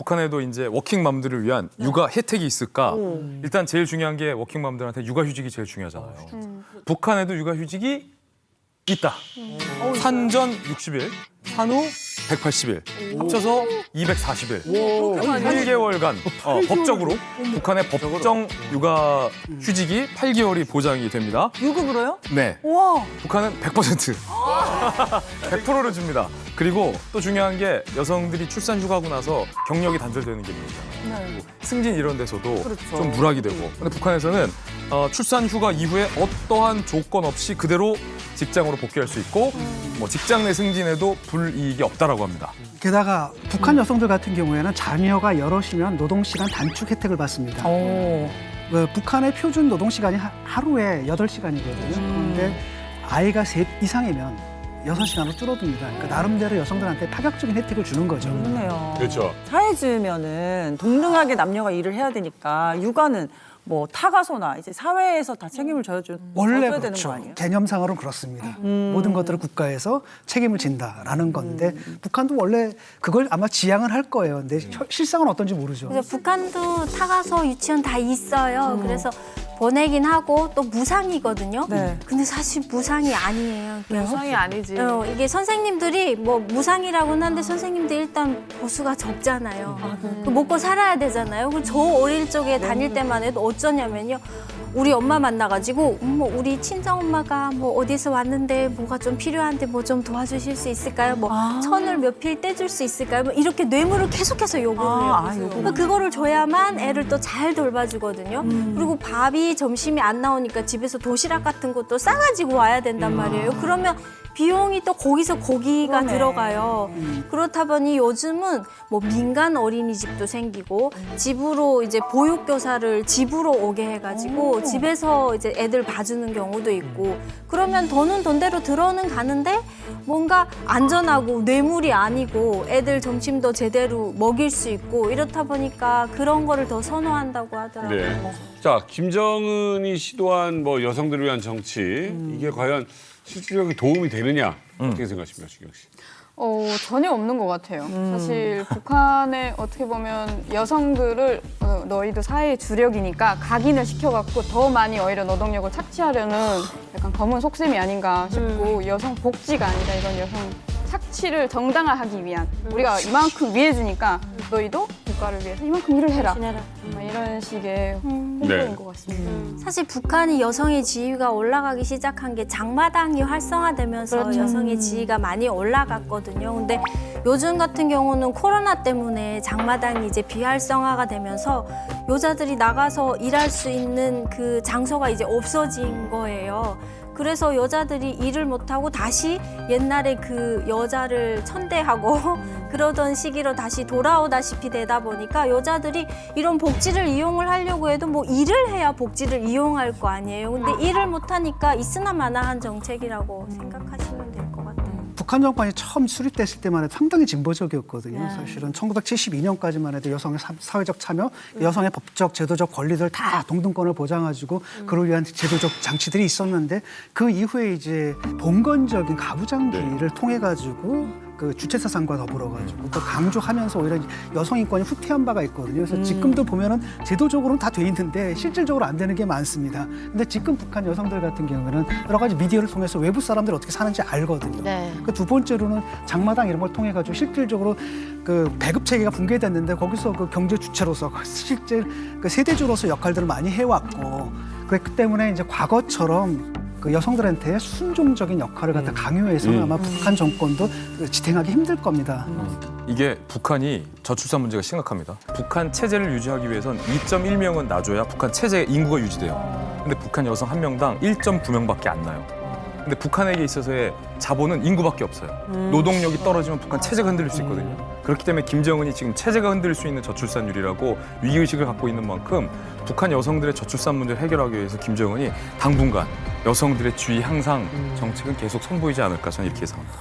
북한에도 이제 워킹맘들을 위한 육아 혜택이 있을까? 일단 제일 중요한 게 워킹맘들한테 육아휴직이 제일 중요하잖아요. 북한에도 육아휴직이 있다. 산전 60일, 산후 180일, 합쳐서 240일. 8개월간 법적으로 북한의 법정 육아 휴직이 8개월이 보장이 됩니다. 유급으로요? 네. 와. 북한은 100%. 100%를 줍니다. 그리고 또 중요한 게 여성들이 출산 휴가하고 나서 경력이 단절되는 게 있잖아요. 네. 승진 이런 데서도 그렇죠. 좀 누락이 되고. 근데 북한에서는 출산 휴가 이후에 어떠한 조건 없이 그대로 직장으로 복귀할 수 있고 뭐 직장 내 승진에도 불이익이 없다라고 합니다. 게다가 북한 여성들 같은 경우에는 자녀가 여럿이면 노동시간 단축 혜택을 받습니다. 북한의 표준 노동시간이 하루에 8시간이거든요. 그런데 아이가 셋 이상이면 6시간으로 줄어듭니다. 그러니까 나름대로 여성들한테 파격적인 혜택을 주는 거죠. 그렇네요. 그렇죠. 사회주의면은 동등하게 남녀가 일을 해야 되니까 육아는 뭐 타가소나 이제 사회에서 다 책임을 원래 져야 되는 거 그렇죠. 아니에요? 개념상으로는 그렇습니다. 모든 것들을 국가에서 책임을 진다라는 건데 북한도 원래 그걸 아마 지향을 할 거예요. 근데 실상은 어떤지 모르죠. 그래서 북한도 타가소 유치원 다 있어요. 그래서 보내긴 하고 또 무상이거든요. 네. 근데 사실 무상이 아니에요. 무상이 아니지. 이게 선생님들이 뭐 무상이라고는 하는데 선생님들 일단 보수가 적잖아요. 그 먹고 살아야 되잖아요. 저 어릴 적에 다닐 때만 해도 어쩌냐면요. 우리 엄마 만나가지고 우리 친정엄마가 뭐 어디서 왔는데 뭐가 좀 필요한데 뭐 좀 도와주실 수 있을까요? 뭐 천을 몇 필 떼줄 수 있을까요? 뭐 이렇게 뇌물을 계속해서 요구를 해요. 그러니까 그거를 줘야만 애를 또 잘 돌봐주거든요. 그리고 밥이 점심이 안 나오니까 집에서 도시락 같은 것도 싸가지고 와야 된단 말이에요. 그러면 비용이 또 거기가 들어가요. 그렇다 보니 요즘은 뭐 민간 어린이집도 생기고 집으로 이제 보육교사를 집으로 오게 해가지고 집에서 이제 애들 봐주는 경우도 있고 그러면 돈은 돈대로 들어는 가는데 뭔가 안전하고 뇌물이 아니고 애들 점심도 제대로 먹일 수 있고 이렇다 보니까 그런 거를 더 선호한다고 하더라고요. 네. 자, 김정은이 시도한 뭐 여성들을 위한 정치 이게 과연 실질적인 도움이 되느냐 어떻게 생각하십니까, 주경 씨? 전혀 없는 것 같아요. 사실 북한에 어떻게 보면 여성들을 너희도 사회의 주력이니까 각인을 시켜갖고 더 많이 오히려 노동력을 착취하려는 약간 검은 속셈이 아닌가 싶고 여성 복지가 아니라 이건 여성 착취를 정당화하기 위한 우리가 이만큼 위해주니까 너희도 국가를 위해서 이만큼 일을 해라. 이런 식의 홍보인 것 같습니다. 사실 북한이 여성의 지위가 올라가기 시작한 게 장마당이 활성화되면서 여성의 지위가 많이 올라갔거든요. 근데 요즘 같은 경우는 코로나 때문에 장마당이 이제 비활성화가 되면서 여자들이 나가서 일할 수 있는 그 장소가 이제 없어진 거예요. 그래서 여자들이 일을 못하고 다시 옛날에 그 여자를 천대하고 그러던 시기로 다시 돌아오다시피 되다 보니까 여자들이 이런 복지를 이용을 하려고 해도 뭐 일을 해야 복지를 이용할 거 아니에요. 근데 일을 못하니까 있으나 마나한 정책이라고 생각하시면 될 것 같아요. 북한 정권이 처음 수립됐을 때만 해도 상당히 진보적이었거든요. 사실은 1972년까지만 해도 여성의 사회적 참여, 여성의 법적, 제도적 권리들 다 동등권을 보장해주고 그를 위한 제도적 장치들이 있었는데 그 이후에 이제 봉건적인 가부장기를 통해 가지고 그 주체사상과 더불어가지고 또 강조하면서 오히려 여성 인권이 후퇴한 바가 있거든요. 그래서 지금도 보면은 제도적으로는 다 돼 있는데 실질적으로 안 되는 게 많습니다. 근데 지금 북한 여성들 같은 경우는 여러 가지 미디어를 통해서 외부 사람들이 어떻게 사는지 알거든요. 그 두 번째로는 장마당 이런 걸 통해 가지고 실질적으로 그 배급 체계가 붕괴됐는데 거기서 그 경제 주체로서 실제 그 세대주로서 역할들을 많이 해왔고 그렇기 때문에 이제 과거처럼 그 여성들한테 순종적인 역할을 갖다 강요해서 아마 북한 정권도 지탱하기 힘들 겁니다. 이게 북한이 저출산 문제가 심각합니다. 북한 체제를 유지하기 위해선 2.1명은 낳아줘야 북한 체제 인구가 유지돼요. 근데 북한 여성 한 명당 1.9명밖에 안 나요. 근데 북한에게 있어서의 자본은 인구밖에 없어요. 노동력이 떨어지면 북한 체제가 흔들릴 수 있거든요. 그렇기 때문에 김정은이 지금 체제가 흔들릴 수 있는 저출산율이라고 위기의식을 갖고 있는 만큼 북한 여성들의 저출산 문제를 해결하기 위해서 김정은이 당분간 여성들의 주의 향상 정책은 계속 선보이지 않을까 저는 이렇게 예상합니다.